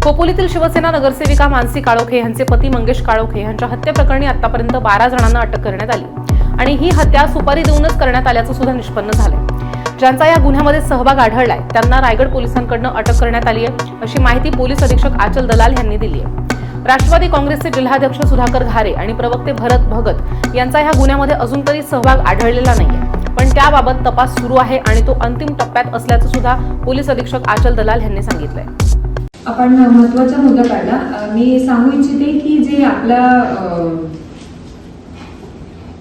खोपोलीतील शिवसेना नगरसेविका मानसी काळोखे यांचे पती मंगेश काळोखे यांच्या हत्येप्रकरणी आतापर्यंत 12 जणांना अटक करण्यात आली आणि ही हत्या सुपारी देऊनच करण्यात आल्याचं सुद्धा निष्पन्न झालंय। ज्यांचा या गुन्ह्यामध्ये सहभाग आढळलाय त्यांना रायगड पोलिसांकडून अटक करण्यात आली आहे, अशी माहिती पोलीस अधीक्षक आचल दलाल यांनी दिली आहे। राष्ट्रवादी काँग्रेसचे जिल्हाध्यक्ष सुधाकर घारे आणि प्रवक्ते भरत भगत यांचा या गुन्ह्यामध्ये अजून तरी सहभाग आढळलेला नाहीये, पण त्याबाबत तपास सुरू आहे आणि तो अंतिम टप्प्यात असल्याचं सुद्धा पोलीस अधीक्षक आचल दलाल यांनी सांगितलंय। आपण महत्त्वाचा मुद्दा काढला। मी सांगू इच्छिते की जे आपला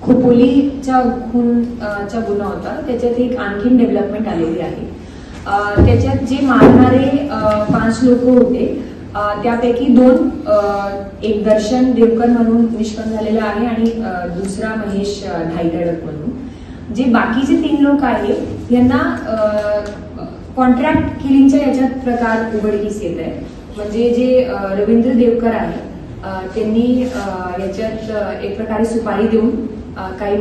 खोपोलीच्या खूनचा गुन्हा होता त्याच्यात एक आणखीन डेव्हलपमेंट आलेली आहे। त्याच्यात जे मारणारे 5 लोक होते त्यापैकी 2 एक दर्शन देवकर म्हणून निष्पन्न झालेला आहे आणि दुसरा महेश धायगडक म्हणून। जे बाकीचे 3 लोक आहेत यांना कॉन्ट्रॅक्ट किलिंगच्या याच्यात प्रकार उघडकीस येत आहे। म्हणजे जे रवींद्र देवकर आहे त्यांनी याच्यात एक प्रकारे सुपारी देऊन काही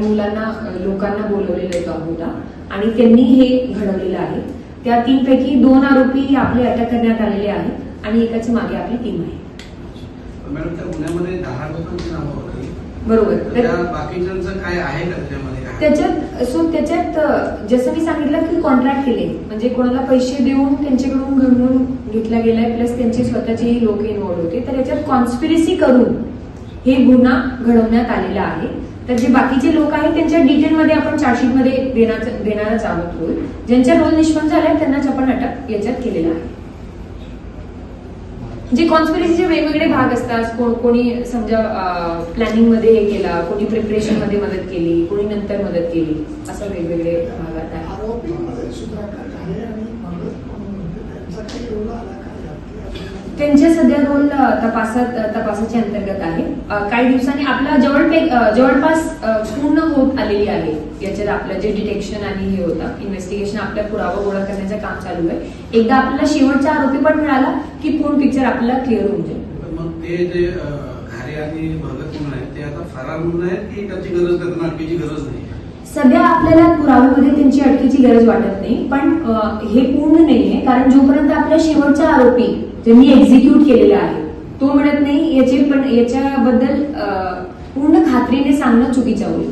लोकांना बोलवलेलं होता आणि त्यांनी हे घडवलेलं आहे। त्या 3 पैकी 2 आरोपी आपले अटक करण्यात आलेले आहेत आणि एकाची मागे आपली टीम आहे। मॅडम त्या गुन्ह्यामध्ये 10 लोकांची नावं होती, बरोबर। त्या बाकीच्यांचं काय आहे का त्याच्यात जसं मी सांगितलं की कॉन्ट्रॅक्ट केले म्हणजे कोणाला पैसे देऊन त्यांच्याकडून घडवून घेतला गेलाय, प्लस त्यांचे स्वतःचे लोक इन्व्हॉल्व होते, तर याच्यात कॉन्स्पिरसी करून हे गुन्हा घडवण्यात आलेला आहे। तर जे बाकीचे लोक आहेत त्यांच्या डिटेलमध्ये आपण चार्जशीटमध्ये देणारच आहोत। ज्यांच्या रोल निष्पन्न झालाय त्यांनाच आपण अटक याच्यात केलेला आहे। जे कॉन्स्पिरसीचे वेगवेगळे भाग असतात, कोणी समजा प्लॅनिंग मध्ये हे केला, कोणी प्रिपरेशन मध्ये मदत केली, कोणी नंतर मदत केली, असं वेगवेगळे भाग आहेत। त्यांचे सध्या रोल तपासाच्या अंतर्गत आहे। काही दिवसांनी आपला जवळपास पूर्ण होत आलेली आहे। याच्यात आपलं जे डिटेक्शन आणि हे होतं इन्व्हेस्टिगेशन, आपल्या पुरावा गोळा करण्याचं काम चालू आहे। एकदा आपल्याला शेवटचा आरोपी पण मिळाला की पूर्ण पिक्चर आपल्याला क्लिअर होऊन जाईल। मग ते जे घारे आणि भगत म्हणून आहेत ते आता फरार म्हणून आहेत की त्याची गरज नाही, त्यांना अटकेची गरज नाही? सध्या आपल्याला पुराव्यामध्ये त्यांची अटकेची गरज वाटत नाही, पण हे पूर्ण नाहीये, कारण जोपर्यंत आपला शेवटचा आरोपी ज्यांनी एक्झिक्यूट केलेला आहे तो मिळत नाही याच्याबद्दल पूर्ण खात्रीने सांगणं चुकीचं होईल।